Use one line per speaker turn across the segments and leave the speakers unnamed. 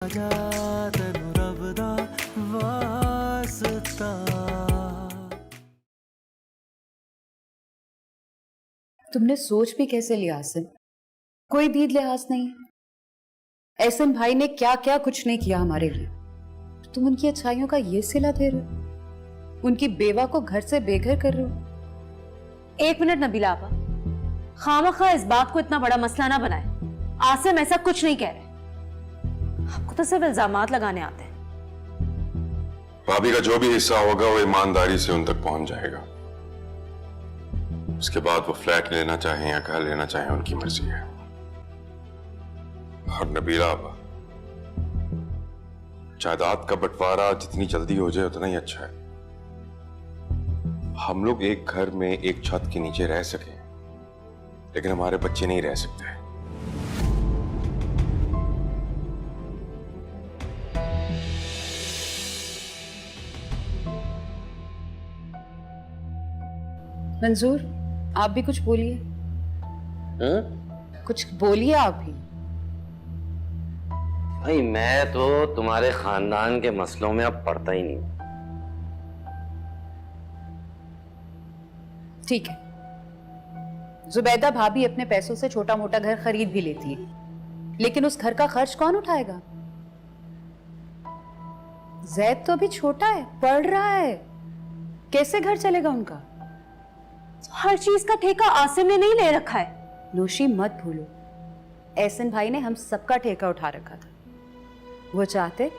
तुमने सोच भी कैसे लिया आसिम? कोई दीद लिहाज नहीं। एहसन भाई ने क्या क्या कुछ नहीं किया हमारे लिए, तुम उनकी अच्छाइयों का ये सिला दे रहे हो, उनकी बेवा को घर से बेघर कर रहे हो।
एक मिनट नबीला आपा, खामखा इस बात को इतना बड़ा मसला ना बनाए। आसिम ऐसा कुछ नहीं कह रहे, आपको तो सिर्फ इल्जामात लगाने आते हैं।
भाभी का जो भी हिस्सा होगा वो ईमानदारी से उन तक पहुंच जाएगा। उसके बाद वो फ्लैट लेना चाहे या घर लेना चाहे उनकी मर्जी है। और नबीला आपा, जायदाद का बंटवारा जितनी जल्दी हो जाए उतना ही अच्छा है। हम लोग एक घर में एक छत के नीचे रह सके, लेकिन हमारे बच्चे नहीं रह सकते।
मंजूर, आप भी कुछ बोलिए। कुछ बोलिए आप भी।
भाई मैं तो तुम्हारे खानदान के मसलों में अब पड़ता ही नहीं।
ठीक है, जुबैदा भाभी अपने पैसों से छोटा मोटा घर खरीद भी लेती है, लेकिन उस घर का खर्च कौन उठाएगा? जैद तो अभी छोटा है, पढ़ रहा है, कैसे घर चलेगा उनका?
हर चीज का ठेका आसिम ने नहीं ले रखा है।
नोशी मत भूलो, एहसन भाई ने हम सबका ठेका उठा रखा था। वो चाहते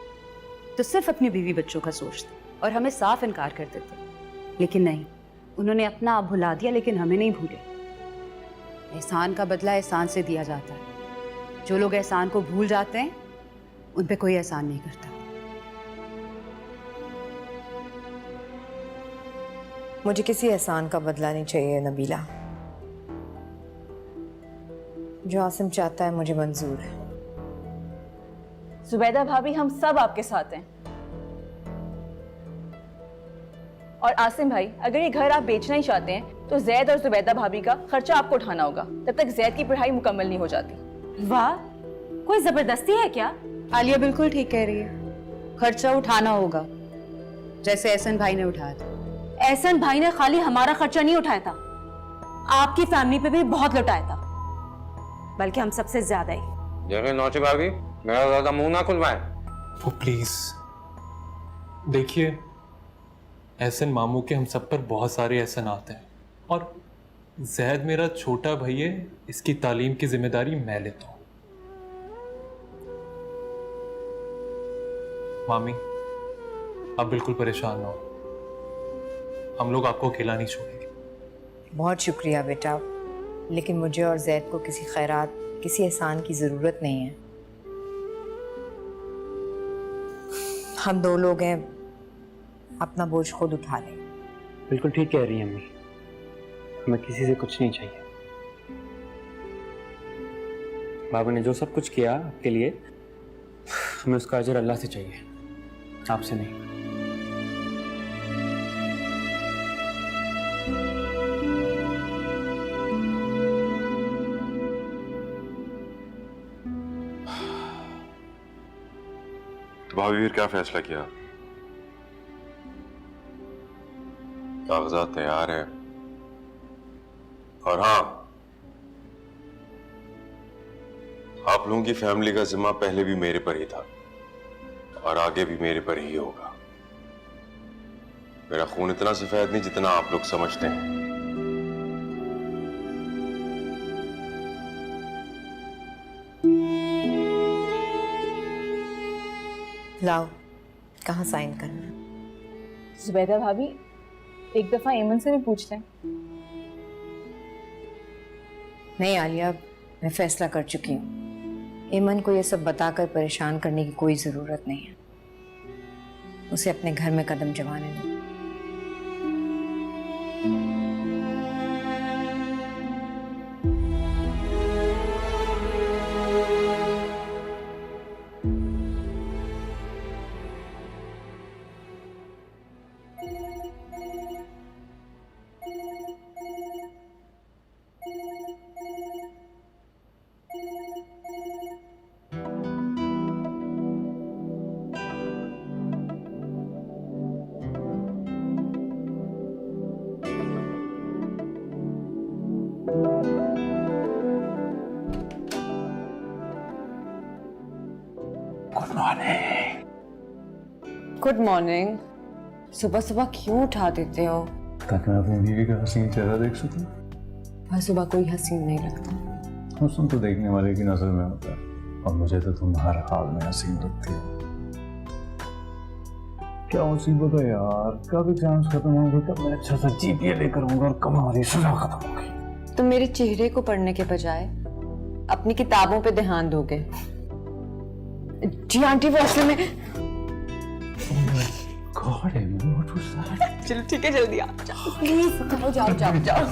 तो सिर्फ अपनी बीवी बच्चों का सोचते और हमें साफ इनकार कर देते, लेकिन नहीं, उन्होंने अपना आप भुला दिया, लेकिन हमें नहीं भूले। एहसान का बदला एहसान से दिया जाता है। जो लोग एहसान को भूल जाते हैं उन पे कोई एहसान नहीं करता।
मुझे किसी एहसान का बदला नहीं चाहिए नबीला। जो आसिम चाहता है मुझे मंजूर है।
जुबैदा भाभी, हम सब आपके साथ हैं। और आसिम भाई, अगर ये घर आप बेचना ही चाहते हैं तो जैद और जुबैदा भाभी का खर्चा आपको उठाना होगा, तब तक जैद की पढ़ाई मुकम्मल नहीं हो जाती। वाह, कोई जबरदस्ती है क्या?
आलिया बिल्कुल ठीक कह रही है, खर्चा उठाना होगा जैसे एहसन भाई ने उठाया था।
एहसन भाई ने खाली हमारा खर्चा नहीं उठाया था, आपकी फैमिली पे भी बहुत लुटाया था, बल्कि हम सबसे ज्यादा ही।
देखिए नौशी भाभी, मेरा ज्यादा मुंह ना खुलवाए।
वो प्लीज देखिए, एहसन मामू के हम सब पर बहुत सारे एहसान आते हैं, और जैद मेरा छोटा भाई है, इसकी तालीम की जिम्मेदारी मैं लेता हूं। मामी, आप बिल्कुल परेशान ना हो, हम लोग आपको अकेला नहीं छोड़ेंगे।
बहुत शुक्रिया बेटा, लेकिन मुझे और जैद को किसी खैरात, किसी एहसान की ज़रूरत नहीं है। हम दो लोग हैं, अपना बोझ खुद उठा लें।
बिल्कुल ठीक कह रही हैं अम्मी, हमें किसी से कुछ नहीं चाहिए। बाबा ने जो सब कुछ किया आपके लिए, हमें उसका अजर अल्लाह से चाहिए, आपसे नहीं।
तो भाभी फिर क्या फैसला किया? कागजात तैयार है, और हाँ, आप लोगों की फैमिली का जिम्मा पहले भी मेरे पर ही था और आगे भी मेरे पर ही होगा। मेरा खून इतना सफेद नहीं जितना आप लोग समझते हैं।
लाओ, कहाँ साइन करना है?
जुबैदा भाभी, एक दफा एमन से भी पूछ लें।
नहीं आलिया, मैं फैसला कर चुकी हूँ। एमन को ये सब बताकर परेशान करने की कोई ज़रूरत नहीं है। उसे अपने घर में कदम जमाने दो। Good morning. सुबह सुबह क्यों उठा देते हो?
ताकि मैं अपनी बीवी का हसीन चेहरा देख सकूं।
वह सुबह कोई हसीन नहीं लगता।
हुस्न तो देखने वाले की नजर में होता है, और मुझे तो तुम हर हाल में हसीन लगती हो। क्या मुसीबत है यार, कब एग्जाम्स खत्म होंगे, कब मैं अच्छा सा जीपीए लेकर आऊंगा और कब हमारी सजा खत्म होगी।
तुम मेरे चेहरे को पढ़ने के बजाय अपनी किताबों पे ध्यान दोगे। जी आंटी, वो असल में
गॉड, व्हाट वाज दैट?
चलो ठीक है, जल्दी आओ, जाओ प्लीज, जाओ जाओ जाओ जाओ।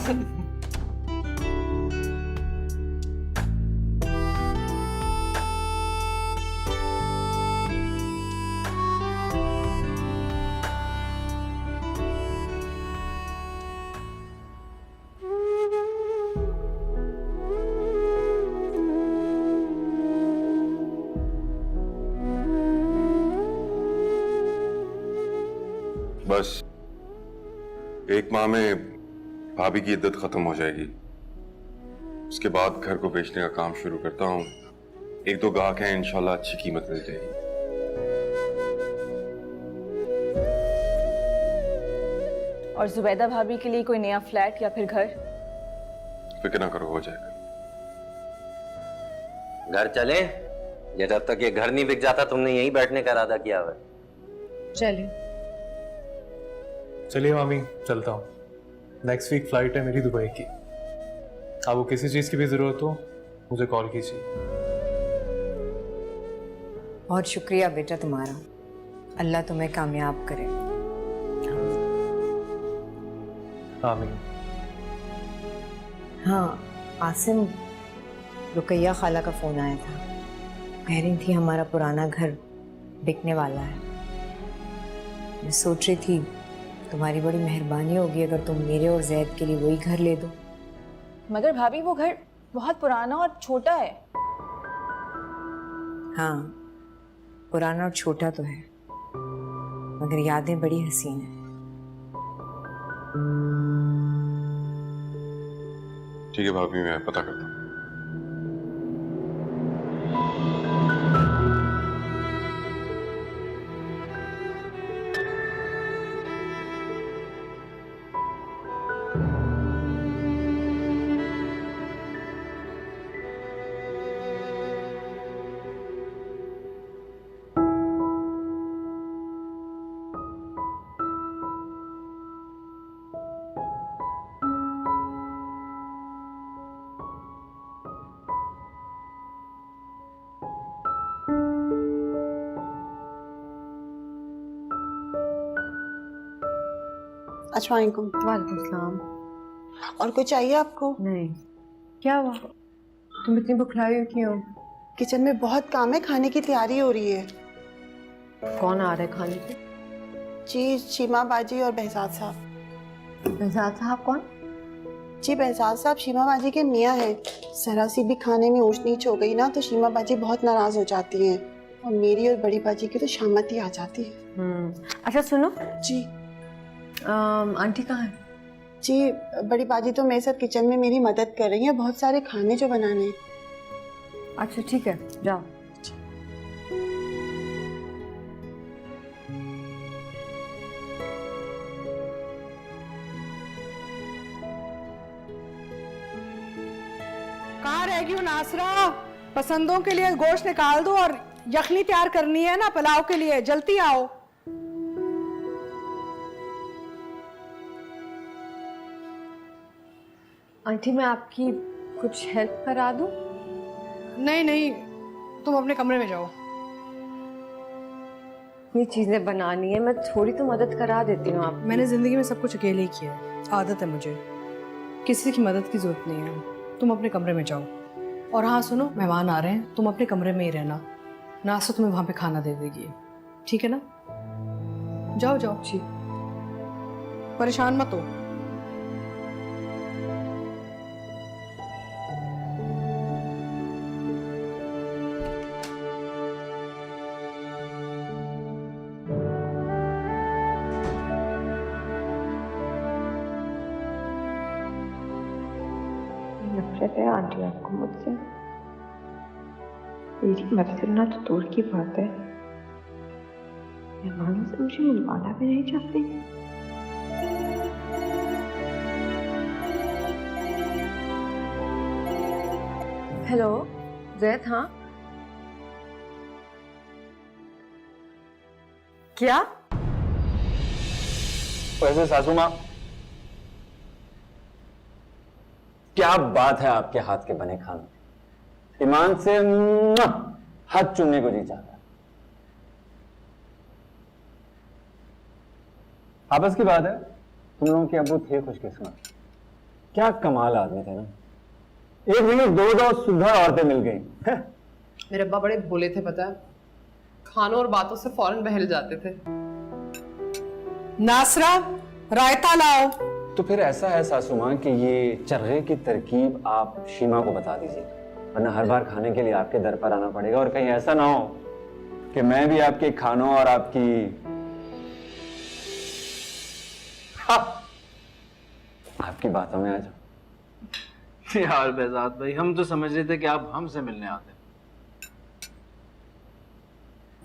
बस एक माह में भाभी की इद्दत खत्म हो जाएगी। उसके बाद घर को बेचने का काम शुरू करता हूँ। एक दो गाहक हैं, इंशाल्लाह अच्छी कीमत मिल जाएगी।
और जुबैदा भाभी के लिए कोई नया फ्लैट या फिर घर?
फिक्र ना करो, हो जाएगा।
घर चले? ये जब तक ये घर नहीं बिक जाता तुमने यहीं बैठने का इरादा किया हुआ है।
चलिए
चलिए मामी, चलता हूँ। नेक्स्ट वीक फ्लाइट है मेरी दुबई की। आपको किसी चीज़ की भी ज़रूरत हो मुझे कॉल कीजिए।
बहुत शुक्रिया बेटा तुम्हारा, अल्लाह तुम्हें कामयाब करे।
आमीन।
हाँ आसिम, रुकैया खाला का फ़ोन आया था, कह रही थी हमारा पुराना घर बिकने वाला है। मैं सोच रही थी तुम्हारी बड़ी मेहरबानी होगी अगर तुम मेरे और जैद के लिए वही घर ले दो।
मगर भाभी वो घर बहुत पुराना और छोटा है।
हाँ पुराना और छोटा तो है, मगर यादें बड़ी हसीन हैं।
ठीक है भाभी, मैं पता करता हूँ।
अस्सलाम वालेकुम।
वालेकुम सलाम।
और कुछ चाहिए आपको?
नहीं, क्या हुआ? तुम इतनी बुखलाई हुई क्यों?
किचन में बहुत काम है, खाने की तैयारी हो रही है।
कौन आ रहा है खाने पे?
जी शीमा बाजी और behzad साहब।
behzad साहब कौन?
जी behzad साहब शीमा बाजी के मियाँ हैं। जरा सी भी खाने में ऊंच नीच हो गई ना तो शीमा बाजी बहुत नाराज हो जाती हैं, और मेरी और बड़ी बाजी की तो शामत ही आ जाती है।
अच्छा सुनो,
जी
आंटी कहाँ है?
जी बड़ी बाजी तो मेरे साथ किचन में मेरी मदद कर रही है, बहुत सारे खाने जो बनाने हैं।
अच्छा ठीक है, जाओ।
कहाँ रह गई हो नासरा? पसंदों के लिए गोश्त निकाल दो और यखनी तैयार करनी है ना पुलाव के लिए, जल्दी आओ।
आंटी मैं आपकी कुछ हेल्प करा दूं?
नहीं नहीं, तुम अपने कमरे में जाओ।
ये चीजें बनानी है, मैं थोड़ी तो मदद करा देती हूँ आप।
मैंने जिंदगी में सब कुछ अकेले ही किया है, आदत है मुझे, किसी की मदद की जरूरत नहीं है। तुम अपने कमरे में जाओ। और हाँ सुनो, मेहमान आ रहे हैं, तुम अपने कमरे में ही रहना, नासो तुम्हें वहां पे खाना दे देगी, ठीक है ना? जाओ जाओ, जी परेशान मत हो।
नफरत है आंटी आपको मुझसे। मेरी मदद करना तो दूर की बात है, मेहमानों से मुझे मिलवाना भी नहीं चाहते। हेलो जैद, हाँ क्या?
वैसे सासू माँ, क्या बात है आपके हाथ के बने खाने। ईमान से हाथ चूमने को जी चाहता है। आपस की बात है, तुम लोगों के अब्बू थे खुशकिस्मत, क्या कमाल आदमी थे ना। एक नहीं दो सुधर औरतें मिल गई।
मेरे अब्बा बड़े भोले थे, पता है, खानों और बातों से फौरन बहल जाते थे।
नासरा, रायता लाओ।
तो फिर ऐसा है सासू माँ कि ये चर्रे की तरकीब आप शीमा को बता दीजिए, वरना हर बार खाने के लिए आपके दर पर आना पड़ेगा। और कहीं ऐसा ना हो कि मैं भी आपके खानों और आपकी बातों में आ जाऊं।
यार बेहजाद भाई, हम तो समझ रहे थे कि आप हमसे मिलने आते।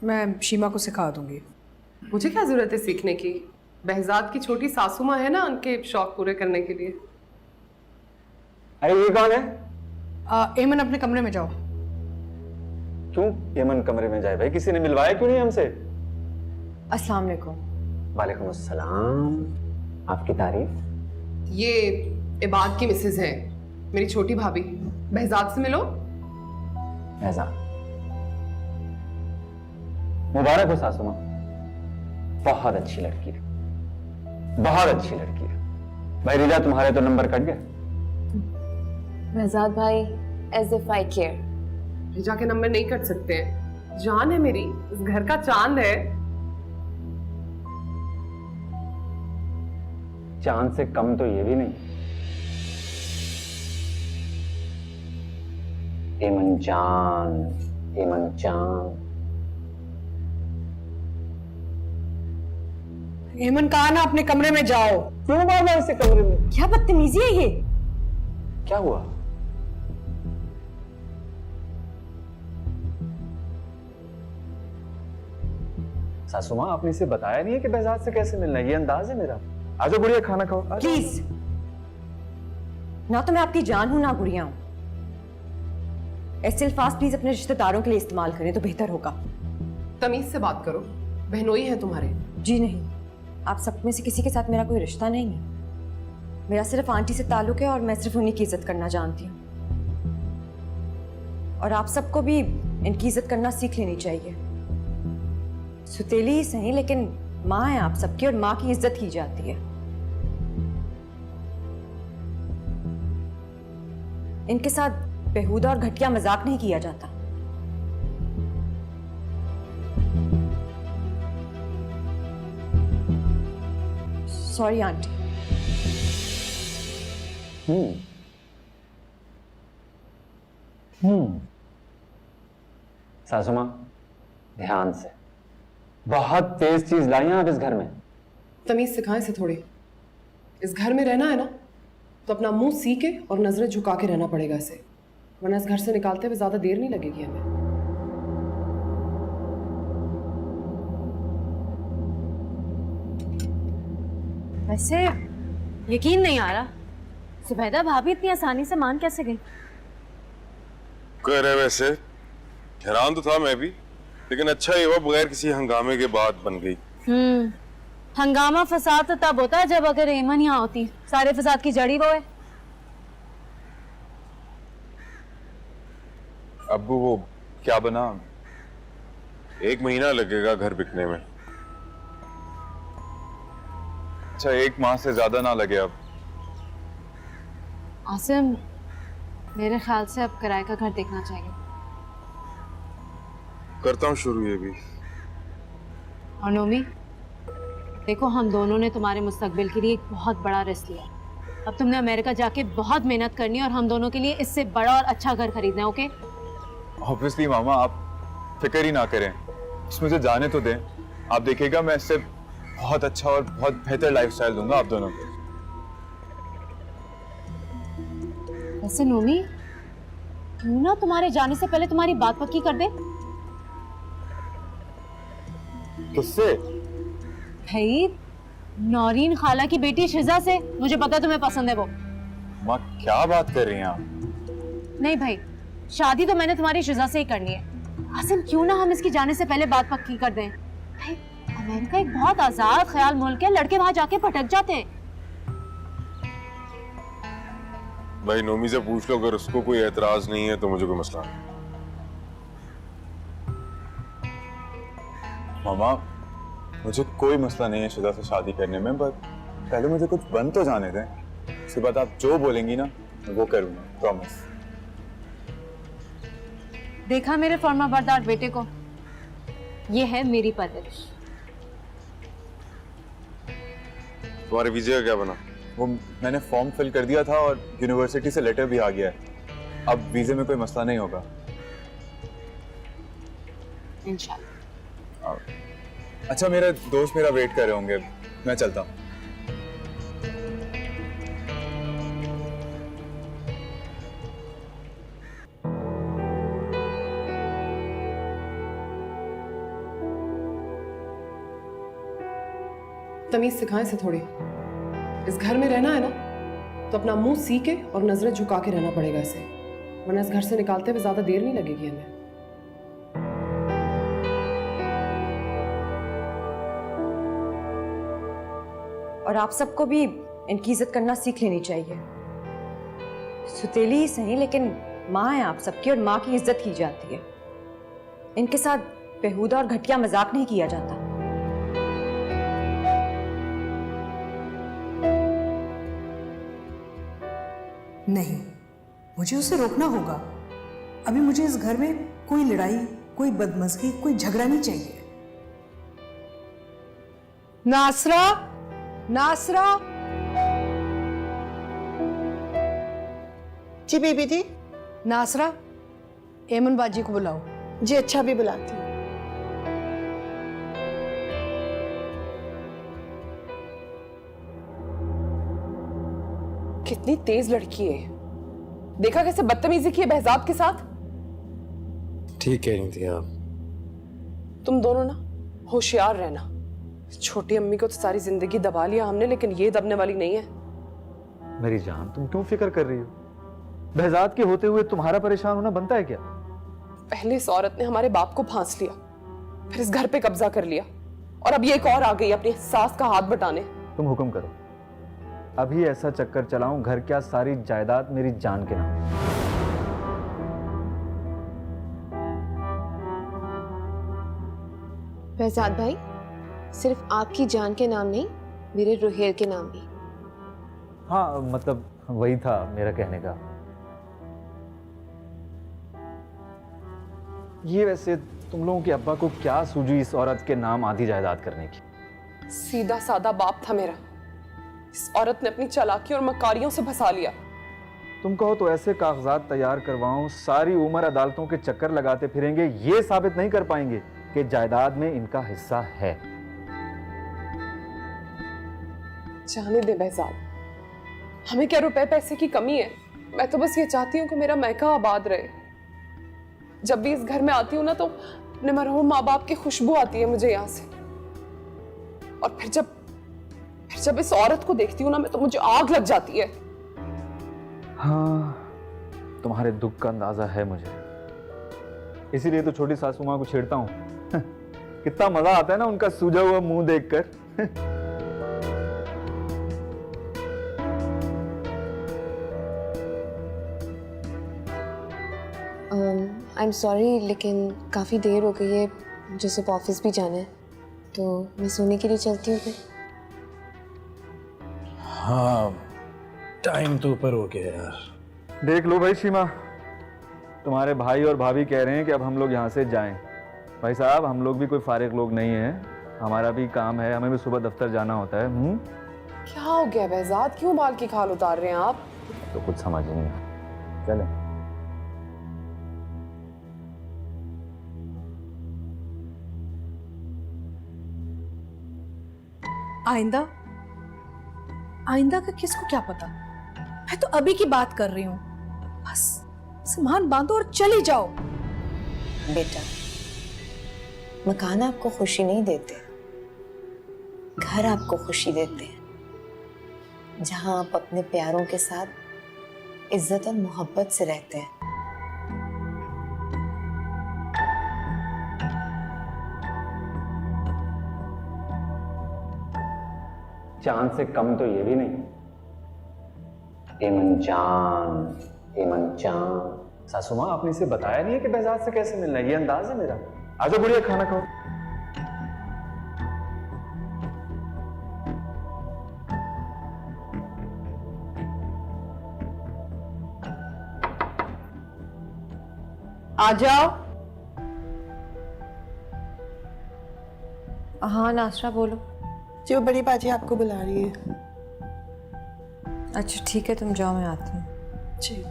मैं शीमा को सिखा दूंगी।
मुझे क्या जरूरत है सीखने की? बहजाद की छोटी सासू माँ है ना, उनके शौक पूरे करने के लिए।
अरे ये कौन है?
एमन, अपने कमरे में जाओ।
क्यों एमन कमरे में जाए भाई? किसी ने मिलवाया क्यों नहीं हमसे?
अस्सलाम वालेकुम।
वालेकुम अस्सलाम। आपकी तारीफ।
ये इबाद की मिसेज है, मेरी छोटी भाभी। बहजाद से मिलो।
बहजाद, मुबारक हो सासू माँ, बहुत अच्छी लड़की है, बहुत अच्छी लड़की है। भाई रिजा, तुम्हारे तो नंबर कट गए।
बहजाद भाई, एज इफ आई केयर।
रिजा के नंबर नहीं कट सकते हैं, जान है मेरी, इस घर का चांद है।
चांद से कम तो ये भी नहीं। एमन जान, एमन जान।
एमन कहा ना अपने कमरे में जाओ।
क्यों बार बार इसे कमरे में?
क्या बदतमीजी है ये?
क्या हुआ? सासू माँ, आपने इसे बताया नहीं है कि बहजाद से कैसे मिलना है? ये अंदाज है मेरा। आजो गुड़िया, खाना खाओ।
प्लीज, ना तो मैं आपकी जान हूं ना गुड़िया हूं। ऐसे अल्फाज प्लीज अपने रिश्तेदारों के लिए इस्तेमाल करें तो बेहतर होगा।
तमीज से बात करो, बहनोई है तुम्हारे।
जी नहीं, आप सब में से किसी के साथ मेरा कोई रिश्ता नहीं है। मेरा सिर्फ आंटी से ताल्लुक है और मैं सिर्फ उन्हीं की इज्जत करना जानती हूँ। और आप सबको भी इनकी इज्जत करना सीख लेनी चाहिए। सुतेली ही सही, लेकिन माँ है आप सबकी और माँ की इज्जत की जाती है। इनके साथ बेहुदा और घटिया मजाक नहीं किया जाता। Sorry aunty.
सासू माँ, ध्यान से, बहुत तेज चीज लाई हैं आप इस घर में।
तमीज सिखाएं से थोड़ी। इस घर में रहना है ना, तो अपना मुंह सी के और नजरें झुका के रहना पड़ेगा इसे, वरना इस घर से निकालते हुए ज्यादा देर नहीं लगेगी हमें।
वैसे यकीन नहीं आ रहा, सुबैदा भाभी इतनी आसानी से मान कैसे गई?
कर है वैसे, हैरान तो था मैं भी, लेकिन अच्छा ये हुआ बगैर किसी हंगामे के बाद बन गई।
हंगामा फसाद तो तब होता है जब अगर एमन यहाँ होती। सारे फसाद की जड़ी वो है।
अब्बू वो क्या बना, 1 महीना लगेगा घर बिकने में।
अच्छा, 1 माह से ज्यादा ना लगे अब।
आसिम, मेरे ख्याल से अब किराए का घर देखना चाहिए।
करता हूँ शुरू ये भी।
और नोमी, देखो हम दोनों ने तुम्हारे मुस्तकबिल के लिए एक बहुत बड़ा रिस्क लिया। अब तुमने अमेरिका जाके बहुत मेहनत करनी है और हम दोनों के लिए इससे बड़ा और अच्छा घर खरीदना है। ओके?
ऑब्वियसली मामा, आप फिक्र ही ना करें, इसमें से जाने तो दें। आप देखिएगा मैं इससे बहुत अच्छा और बहुत बेहतर लाइफस्टाइल दूंगा आप दोनों को।
वैसे नोमी, क्यों ना तुम्हारे जाने से पहले तुम्हारी बात पक्की कर दे।
किससे?
भाई नौरीन खाला की बेटी शिजा से। मुझे पता है तुम्हें पसंद है वो।
माँ क्या बात कर रही हैं आप?
नहीं भाई, शादी तो मैंने तुम्हारी शिजा से ही करनी है। आसिम क्यों ना हम इसकी जाने से पहले बात पक्की कर दें। भाई अमेरिका एक बहुत आजाद ख्याल मुल्क है, लड़के वहां जाके भटक जाते हैं।
भाई नोमी से पूछ लो, अगर उसको कोई एतराज नहीं है तो मुझे कोई मसला नहीं।
मामा मुझे कोई मसला नहीं है शिदा से शादी करने में, बट पहले मुझे कुछ बन तो जाने दें। उसके बाद आप जो बोलेंगी ना मैं वो करूंगा, प्रॉमिस।
देखा मेरे फर्मा बरदार बेटे को, ये है मेरी परवरिश।
तुम्हारे वीजे का क्या बना?
वो मैंने फॉर्म फिल कर दिया था और यूनिवर्सिटी से लेटर भी आ गया है। अब वीजे में कोई मसला नहीं होगा
इंशाल्लाह।
अच्छा मेरे दोस्त मेरा वेट कर रहे होंगे, मैं चलता हूँ।
तमीज सिखाएं से थोड़ी। इस घर में रहना है ना तो अपना मुंह सी के और नजरें झुका के रहना पड़ेगा इसे, वरना इस घर से निकालते हुए ज्यादा देर नहीं लगेगी हमें।
और आप सबको भी इनकी इज्जत करना सीख लेनी चाहिए। सुतेली ही सही लेकिन माँ है आप सबकी, और माँ की इज्जत की जाती है। इनके साथ बेहुदा और घटिया मजाक नहीं किया जाता।
नहीं, मुझे उसे रोकना होगा। अभी मुझे इस घर में कोई लड़ाई, कोई बदमज़गी, कोई झगड़ा नहीं चाहिए। नासरा, नासरा।
जी बेबी जी।
नासरा, एमन बाजी को बुलाओ।
जी अच्छा, भी बुलाती हूँ।
कितनी तेज लड़की है, देखा कैसे बदतमीजी की है बहजाद के साथ।
ठीक कह रही थी आप।
तुम दोनों ना होशियार रहना। छोटी अम्मी को तो सारी जिंदगी दबा लिया हमने, लेकिन ये दबने वाली नहीं है।
मेरी जान तुम क्यों फिक्र कर रही हो? बहजाद के होते हुए तुम्हारा परेशान होना बनता है क्या?
पहले इस औरत ने हमारे बाप को फांस लिया, फिर इस घर पे कब्जा कर लिया, और अब ये एक और आ गई अपनी सास का हाथ बटाने।
तुम हुक्म करो, अभी ऐसा चक्कर चलाऊं घर क्या सारी जायदाद मेरी जान के नाम।
बहजाद भाई, सिर्फ आपकी जान के नाम नहीं, मेरे रुहेल के नाम भी।
हाँ मतलब वही था मेरा कहने का। ये वैसे तुम लोगों के अब्बा को क्या सूझी इस औरत के नाम आधी जायदाद करने की?
सीधा सादा बाप था मेरा, इस औरत ने अपनी चालाकी और मकारियों से फंसा लिया।
तुम कहो तो ऐसे कागजात तैयार करवाऊं, सारी उम्र अदालतों के चक्कर लगाते फिरेंगे, ये साबित नहीं कर पाएंगे कि जायदाद में इनका हिस्सा है।
जाने दे बहजाद, हमें क्या रुपए पैसे की कमी है। मैं तो बस ये चाहती हूँ कि मेरा मैका आबाद रहे। जब भी इस घर में आती हूँ ना तो अपने मरहूम माँ बाप की खुशबू आती है मुझे यहाँ से, और फिर जब इस औरत को देखती हूँ ना मैं, तो मुझे आग लग जाती है।
हाँ, तुम्हारे दुख का अंदाजा है मुझे, इसीलिए तो छोटी सासू माँ को छेड़ता हूँ। कितना मजा आता है ना उनका सूजा हुआ मुंह देखकर।
आई एम सॉरी, लेकिन काफ़ी देर हो गई है, मुझे सिर्फ ऑफिस भी जाना है, तो मैं सोने के लिए चलती हूँ फिर।
हाँ, टाइम तो ऊपर हो गया यार।
देख लो भाई सीमा, तुम्हारे भाई और भाभी कह रहे हैं कि अब हम लोग यहाँ से जाएं। भाई साहब, हम लोग भी कोई फारिग लोग नहीं हैं, हमारा भी काम है, हमें भी सुबह दफ्तर जाना होता है।
क्या हो गया बहजाद, क्यों बाल की खाल उतार रहे हैं आप?
तो कुछ समझ नहीं है। चलें।
आइंदा, आइंदा का किसको क्या पता। मैं तो अभी की बात कर रही हूँ। बस सामान बांधो और चली जाओ।
बेटा, मकान आपको खुशी नहीं देते, घर आपको खुशी देते हैं, जहां आप अपने प्यारों के साथ इज्जत और मोहब्बत से रहते हैं।
चांद से कम तो ये भी नहीं। एमन जान, एमन जान। सासू माँ, आपने इसे बताया नहीं है कि बहजाद से कैसे मिलना है? ये अंदाज है मेरा। आजो बुढ़िया, खाना खाओ।
आ जाओ।
हाँ नासरा, बोलो।
जो बड़ी बाजी आपको बुला रही है।
अच्छा ठीक है, तुम जाओ, मैं आती हूँ।
जी।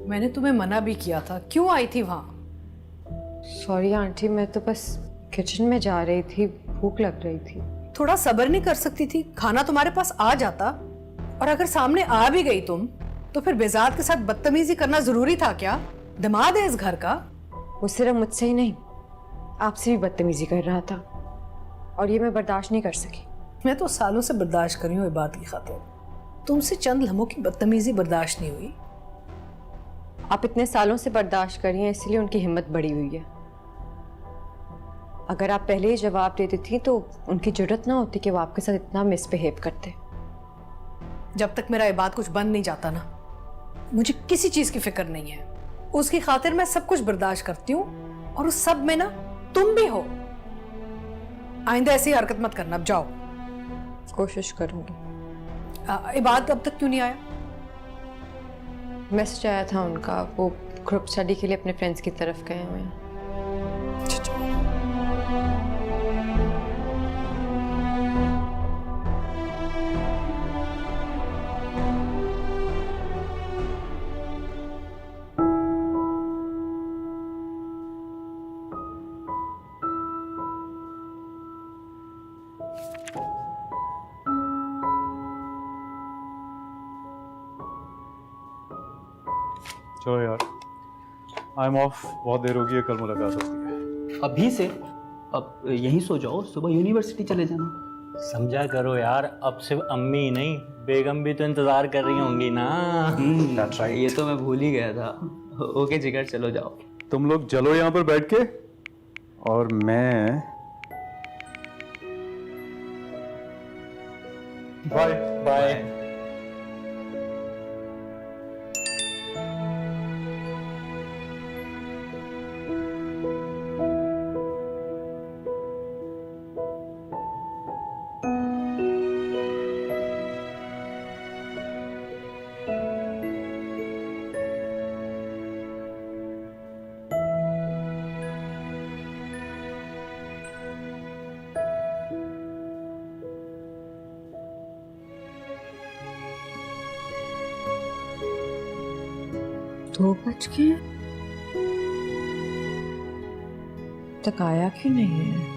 मैंने तुम्हें मना भी किया था, क्यों आई थी वहां?
सॉरी आंटी, मैं तो बस किचन में जा रही थी, भूख लग रही थी।
थोड़ा सब्र नहीं कर सकती थी? खाना तुम्हारे पास आ जाता, और अगर सामने आ भी गई तुम, तो फिर बेजाद के साथ बदतमीजी करना जरूरी था क्या? दिमाग है इस घर का।
वो सिर्फ मुझसे ही नहीं, आपसे भी बदतमीजी कर रहा था, और ये मैं बर्दाश्त नहीं कर सकी।
मैं तो सालों से बर्दाश्त कर रही हूँ इस बात की खातिर, तुमसे चंद लम्हों की बदतमीजी बर्दाश्त नहीं हुई।
आप इतने सालों से बर्दाश्त कर रही हैं, इसलिए उनकी हिम्मत बढ़ी हुई है। अगर आप पहले ही जवाब देती थी तो उनकी जरूरत ना होती कि वो आपके साथ इतना मिसबिहेव करते।
जब तक मेरा ये बात कुछ बंद नहीं जाता ना, मुझे किसी चीज की फिक्र नहीं है। उसकी खातिर मैं सब कुछ बर्दाश्त करती हूँ, और उस सब में ना तुम भी हो। आइंदा ऐसी हरकत मत करना। अब जाओ।
कोशिश करूंगी।
इबाद अब तक क्यों नहीं आया?
मैसेज आया था उनका, वो ग्रुप स्टडी के लिए अपने फ्रेंड्स की तरफ गए हुए हैं।
चलो यार, आई एम ऑफ, बहुत देर होगी है, कल मुलाकात होती है।
अभी से? अब यहीं सो जाओ, सुबह यूनिवर्सिटी चले जाना।
समझा करो यार, अब सिर्फ अम्मी ही नहीं, बेगम भी तो इंतजार कर रही होंगी ना।
That's right. ये तो मैं भूल ही गया था। ओके जिगर, चलो जाओ।
तुम लोग चलो यहाँ पर बैठ के, और मैं बाय
बाय।
दो बज गए, तक आया क्यों नहीं है?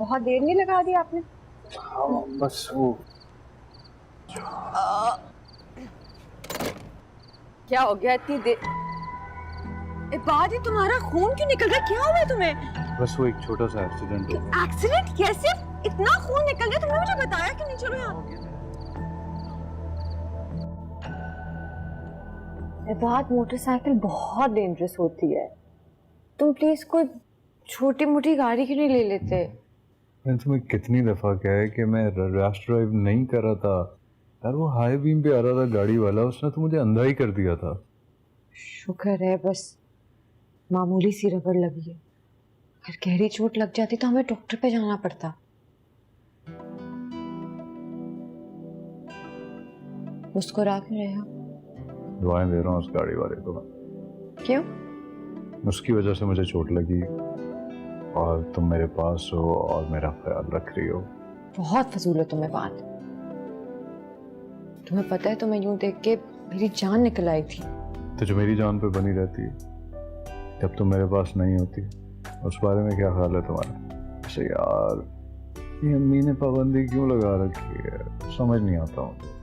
बहुत देर नहीं लगा दी आपने?
हाँ बस वो
क्या हो गया इतनी देर? बाद ही तुम्हारा खून क्यों निकल रहा है? क्या हुआ है तुम्हें?
बस वो एक छोटा सा एक्सीडेंट हो गया।
एक्सीडेंट? कैसे इतना खून निकल गया? तुमने मुझे बताया क्यों नहीं? चलो यहाँ। बात मोटरसाइकिल बहुत डेंजरस होती है, तुम प्लीज कोई छोटी मोटी गाड़ी क्यों नहीं ले लेते?
मैंने तुम्हें कितनी दफा कहा है कि मैं रैश ड्राइव नहीं कर रहा था यार। वो हाई बीम पे आ रहा था गाड़ी वाला, उसने तो मुझे अंधा ही कर दिया था।
शुक्र है बस मामूली सी रगड़ लगी है, अगर गहरी चोट लग जाती तो हमें डॉक्टर पे जाना पड़ता। मुस्कुरा क्यों रहे हो?
दुआएं दे रहा हूँ उस गाड़ी वाले को।
क्यों?
उसकी वजह से मुझे चोट लगी और तुम मेरे पास हो और मेरा ख्याल रख रही हो।
बहुत फजूल है तुम्हें बात। तुम्हें पता है तुम्हें यूं देख के मेरी जान निकल आई थी।
तो जो मेरी जान पे बनी रहती है जब तुम मेरे पास नहीं होती, उस बारे में क्या ख्याल है तुम्हारा? ऐसे यार ये अम्मी ने पाबंदी क्यों लगा रखी है, समझ नहीं आता हूँ।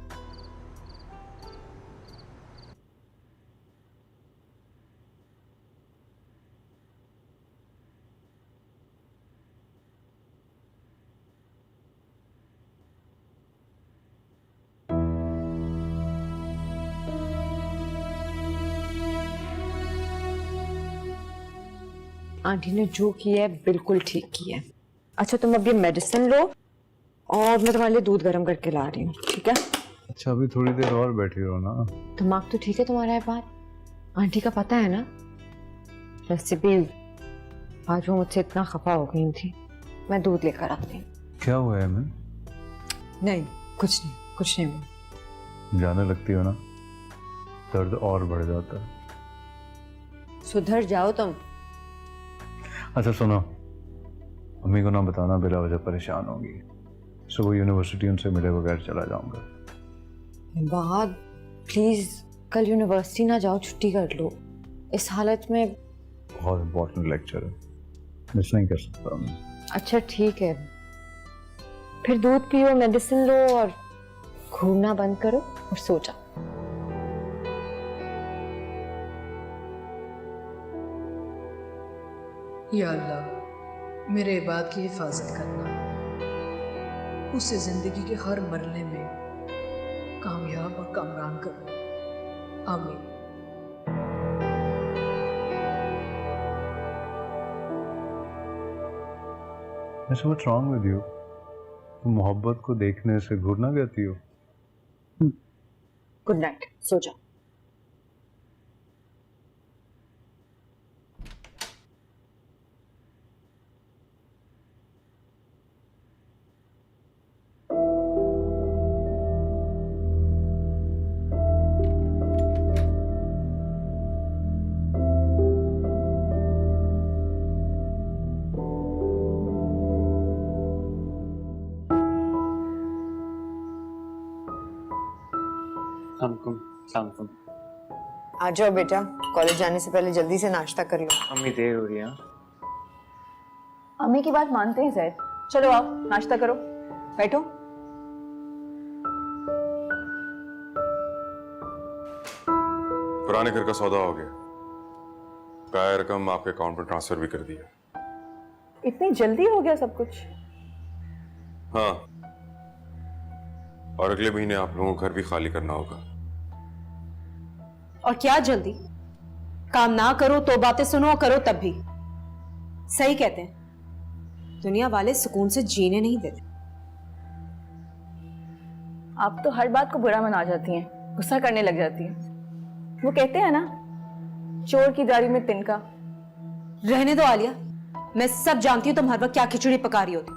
आंटी ने जो किया है बिल्कुल ठीक किया है। अच्छा तुम अब ये मेडिसिन लो और मैं तुम्हारे लिए दूध गर्म करके ला रही हूँ, ठीक है?
अच्छा अभी थोड़ी देर और बैठी रहो ना।
दिमाग तो ठीक है तुम्हारा? है बात आंटी का पता है ना? वैसे भी आज वो मुझसे इतना खफा हो गई थी। मैं दूध लेकर आती हूँ।
क्या हुआ है? मैं
नहीं कुछ नहीं हुआ।
जाने लगती हो ना, दर्द और बढ़ जाता है।
सुधर जाओ तुम।
अच्छा सुनो, अम्मी को ना बताना बिला वजह परेशान होगी। सुबह यूनिवर्सिटी उनसे मिले बगैर चला जाऊंगा।
बाद प्लीज कल यूनिवर्सिटी ना जाओ, छुट्टी कर लो। इस हालत में
बहुत इंपॉर्टेंट लेक्चर है, मिस नहीं कर सकता मैं।
अच्छा ठीक है, फिर दूध पियो, मेडिसिन लो और घूमना बंद करो और सो जाओ।
या अल्लाह मेरे इबाद की हिफाजत करना, उसे जिंदगी के हर मरले में कामयाब और कामरान करो। आमीन।
What's wrong with you? तुम मोहब्बत को देखने से घूरना कहती हो?
गुड नाइट, सो जाओ।
आ जाओ बेटा, कॉलेज जाने से पहले जल्दी से नाश्ता कर लो।
अम्मी देर हो रही है।
अम्मी की बात मानते हैं जैद। चलो आओ नाश्ता करो, बैठो।
पुराने घर का सौदा हो गया, बकाया रकम आपके अकाउंट में ट्रांसफर भी कर दिया।
इतनी जल्दी हो गया सब कुछ?
हाँ, और अगले महीने आप लोगों को घर भी खाली करना होगा।
और क्या जल्दी? काम ना करो तो बातें सुनो, करो तब भी। सही कहते हैं, दुनिया वाले सुकून से जीने नहीं देते।
आप तो हर बात को बुरा मना जाती हैं, गुस्सा करने लग जाती हैं। वो कहते हैं ना, चोर की दाढ़ी में तिनका।
रहने दो आलिया, मैं सब जानती हूँ तुम हर वक्त क्या खिचड़ी पका रही होती।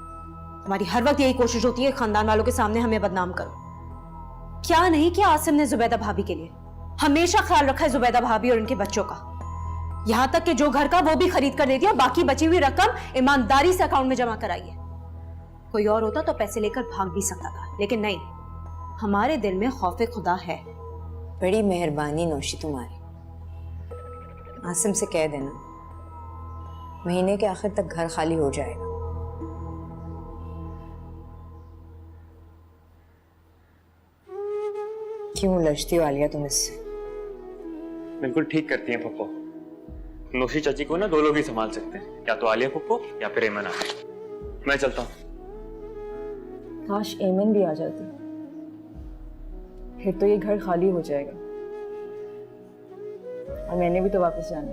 तुम्हारी हर वक्त यही कोशिश होती है खानदान वालों के सामने हमें बदनाम करो। क्या नहीं किया आसिम ने जुबैदा भाभी के लिए? हमेशा ख्याल रखा है जुबैदा भाभी और उनके बच्चों का। यहां तक कि जो घर का वो भी खरीद कर दे दिया, बाकी बची हुई रकम ईमानदारी से अकाउंट में जमा कराई है। कोई और होता तो पैसे लेकर भाग भी सकता था, लेकिन नहीं, हमारे दिल में खौफे खुदा है।
बड़ी मेहरबानी नौशी तुम्हारी। आसिम से कह देना महीने के आखिर तक घर खाली हो जाएगा। क्यों लड़ती हो आलिया तुम इससे?
बिल्कुल ठीक करती हैं पप्पो। नौशी चाची को ना दो लोग ही संभाल सकते हैं, या तो आलिया पप्पो या फिर एमन आलिया। मैं चलता हूँ।
काश एमन भी आ जाती, फिर तो ये घर खाली हो जाएगा और मैंने भी तो वापस जाना।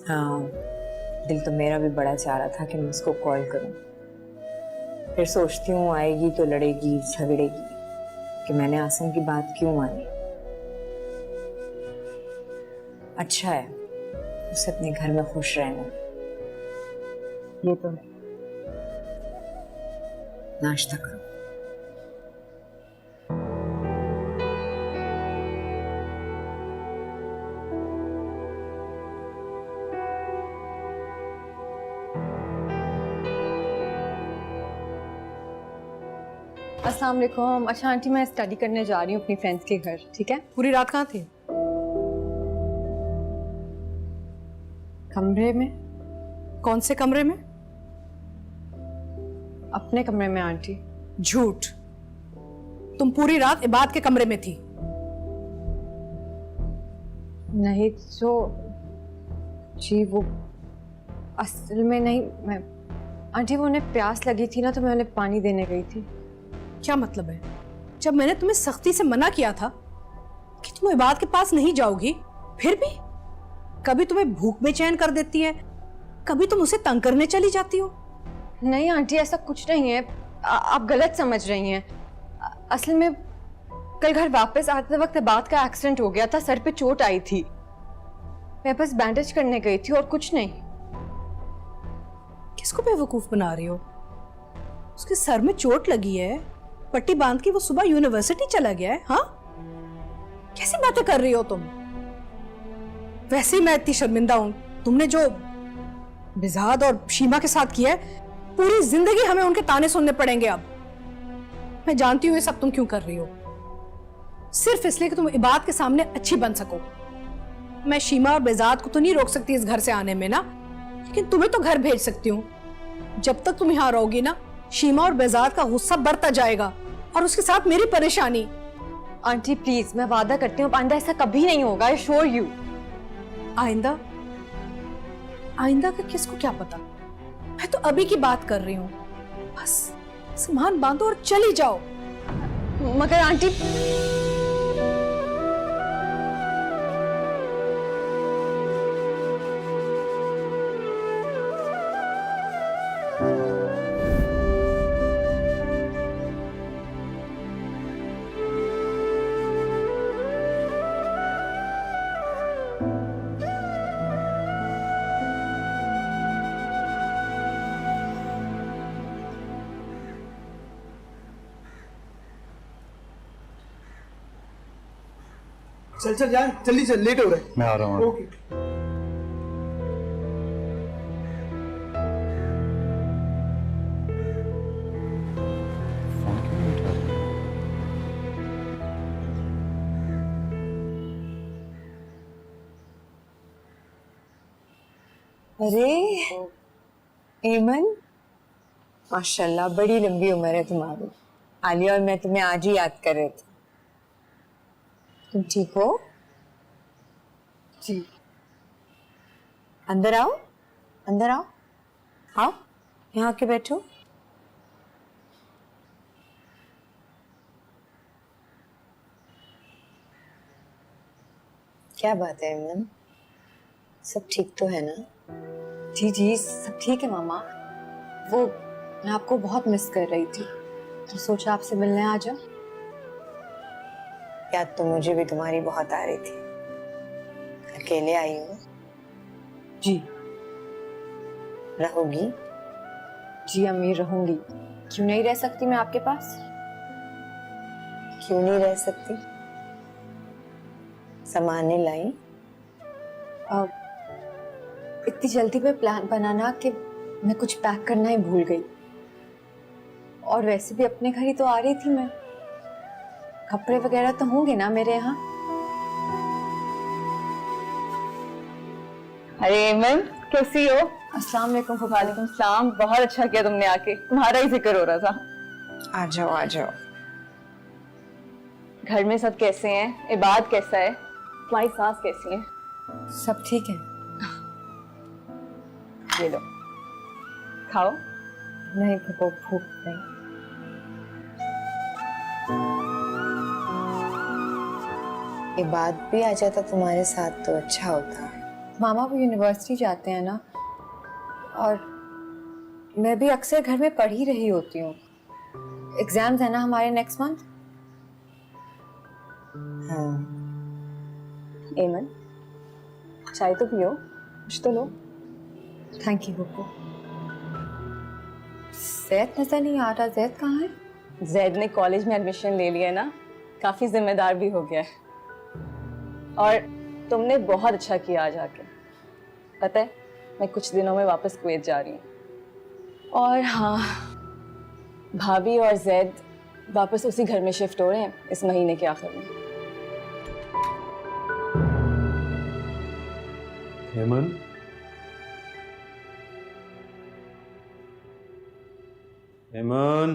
हाँ, दिल तो मेरा भी बड़ा चाह रहा था कि मैं उसको कॉल करूं, फिर सोचती हूँ आएगी तो लड़ेगी झगड़ेगी कि मैंने आसिम की बात क्यों मानी। अच्छा है उसे अपने घर में खुश रहना।
ये तो है।
नाश्ता करो।
अस्सलाम वालेकुम। अच्छा आंटी, मैं स्टडी करने जा रही हूँ अपनी फ्रेंड्स के घर, ठीक है?
पूरी रात कहाँ थी?
कमरे में।
कौन से कमरे में?
अपने कमरे में आंटी।
झूठ। तुम पूरी रात इबाद के कमरे में थी।
नहीं तो जी, वो असल में नहीं, मैं आंटी वो उन्हें प्यास लगी थी ना, तो मैं उन्हें पानी देने गई थी।
क्या मतलब है? जब मैंने तुम्हें सख्ती से मना किया था कि तुम इबाद के पास नहीं जाओगी, फिर भी कभी तुम्हें भूख बेचैन कर देती है, कभी तुम उसे तंग करने चली जाती हो।
नहीं आंटी, ऐसा कुछ नहीं है, आप गलत समझ रही हैं। असल में कल घर वापस आते वक्त इबाद का एक्सीडेंट हो गया था, सर पे चोट आई थी, मैं बस बैंडेज करने गई थी और कुछ नहीं।
किसको बेवकूफ बना रही हो? उसके सर में चोट लगी है, पट्टी बांध के वो सुबह यूनिवर्सिटी चला गया है। हाँ, कैसी बातें कर रही हो तुम? वैसे ही मैं इतनी शर्मिंदा हूं। तुमने जो बिजाद और शीमा के साथ किया है, पूरी जिंदगी हमें उनके ताने सुनने पड़ेंगे अब। मैं जानती हूँ ये सब तुम क्यों कर रही हो, सिर्फ इसलिए कि तुम इबाद के सामने अच्छी बन सको। मैं शीमा और बेजाद को तो नहीं रोक सकती इस घर से आने में ना, लेकिन तुम्हें तो घर भेज सकती हूँ। जब तक तुम यहाँ रहोगी ना, शीमा और बेजाद का गुस्सा बढ़ता जाएगा और उसके साथ मेरी परेशानी।
आंटी प्लीज, मैं वादा करती हूँ आइंदा ऐसा कभी नहीं होगा, आई श्योर यू।
आइंदा? आइंदा का किसको क्या पता? मैं तो अभी की बात कर रही हूँ। बस सामान बांधो और चली जाओ।
मगर आंटी
चल चल यार, जल्दी चल, लेट हो रहे।
मैं आ रहा हूँ।
ओके।
फोन क्यों नहीं उठा रही?
अरे एमन, माशाल्लाह बड़ी लंबी उम्र है तुम्हारी। आलिया और मैं तुम्हें आज ही याद कर रहे थे। तुम ठीक हो?
जी।
अंदर आओ, अंदर आओ, आओ यहाँ आके बैठो। क्या बात है एमन, सब ठीक तो है ना?
जी जी सब ठीक है मामा। वो मैं आपको बहुत मिस कर रही थी, तो सोचा आपसे मिलने आ जाओ।
याद तो मुझे भी तुम्हारी बहुत आ रही थी। अकेले आई हो?
जी।
रहोगी?
जी अम्मी रहूंगी, क्यों नहीं रह सकती मैं आपके पास?
क्यों नहीं रह सकती? सामान लाई?
इतनी जल्दी में प्लान बनाना कि मैं कुछ पैक करना ही भूल गई, और वैसे भी अपने घर ही तो आ रही थी मैं, कपड़े वगैरह तो होंगे ना मेरे यहाँ।
अरे एमन, कैसी हो?
अस्सलाम वालेकुम।
वालेकुम सलाम। बहुत अच्छा किया तुमने आके, तुम्हारा ही जिक्र हो रहा था।
आ जाओ आ जाओ।
घर में सब कैसे हैं? इबाद कैसा है? तुम्हारी सास कैसी है?
सब ठीक है।
ये लो, खाओ।
नहीं फूफो, भूख नहीं।
ये बात भी आ जाता तुम्हारे साथ तो अच्छा होता।
मामा वो यूनिवर्सिटी जाते हैं ना, और मैं भी अक्सर घर में पढ़ ही रही होती हूँ। एग्जाम्स है ना हमारे नेक्स्ट मंथ।
हाँ।
एमन, चाय तो पियो, कुछ तो लो।
थैंक यू फूफो। जैद नजर नहीं आ रहा, जैद कहाँ है?
जैद ने कॉलेज में एडमिशन ले लिया है ना, काफी जिम्मेदार भी हो गया है। और तुमने बहुत अच्छा किया आज आके। पता है, मैं कुछ दिनों में वापस कुवैत जा रही हूँ। और हाँ, भाभी और जैद वापस उसी घर में शिफ्ट हो रहे हैं इस महीने के आखिर में।
हेमन, हेमन,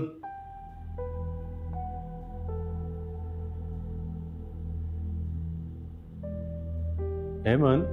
हेमन,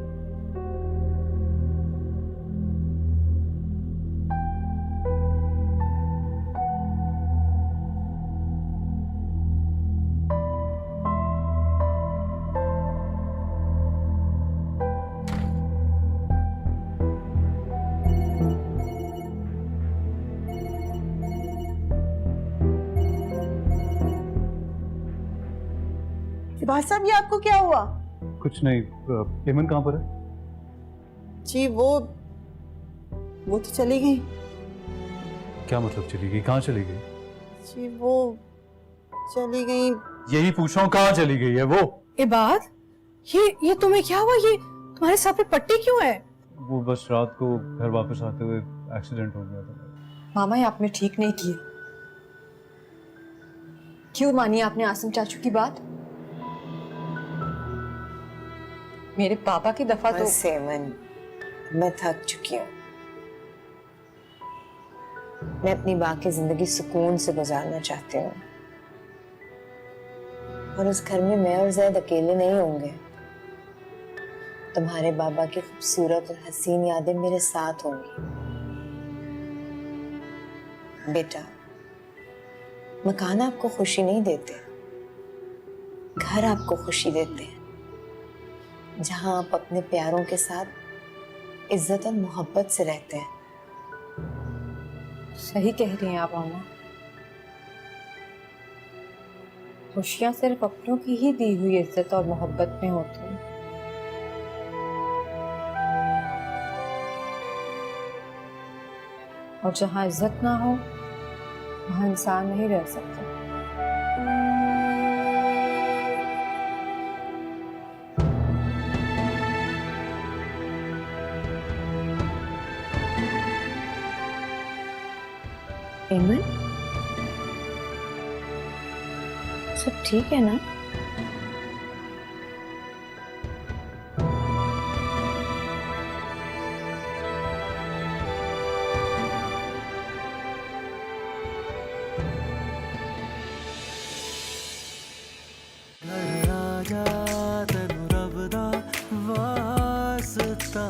भाई साहब, ये आपको क्या हुआ?
कुछ नहीं। हेमन कहाँ पर है?
जी वो तो चली गई।
क्या मतलब चली गई? कहाँ चली गई?
जी वो चली गई।
यही पूछ रहा हूँ, कहाँ चली गई है वो?
इबाद, ये तुम्हें क्या हुआ? ये तुम्हारे सर पे पट्टी क्यों है?
वो बस रात को घर वापस आते हुए एक्सीडेंट हो गया था।
मामा, ये आपने ठीक नहीं किए। क्यों मानी आपने आसिम चाचू की बात? मेरे पापा की दफा तो
हेमन, मैं थक चुकी हूँ। मैं अपनी बाकी जिंदगी सुकून से गुजारना चाहती हूँ, और उस घर में मैं और जैद अकेले नहीं होंगे। तुम्हारे बाबा की खूबसूरत और हसीन यादें मेरे साथ होंगी। बेटा, मकान आपको खुशी नहीं देते, घर आपको खुशी देते हैं, जहां आप अपने प्यारों के साथ इज्जत और मोहब्बत से रहते हैं।
सही कह रही हैं आप मामा। खुशियां सिर्फ अपनों की ही दी हुई इज्जत और मोहब्बत में होती हैं। और जहां इज्जत ना हो, वहां इंसान नहीं रह सकता।
हेमन, सब ठीक है ना?
राजा तेनू रब दा वास्ता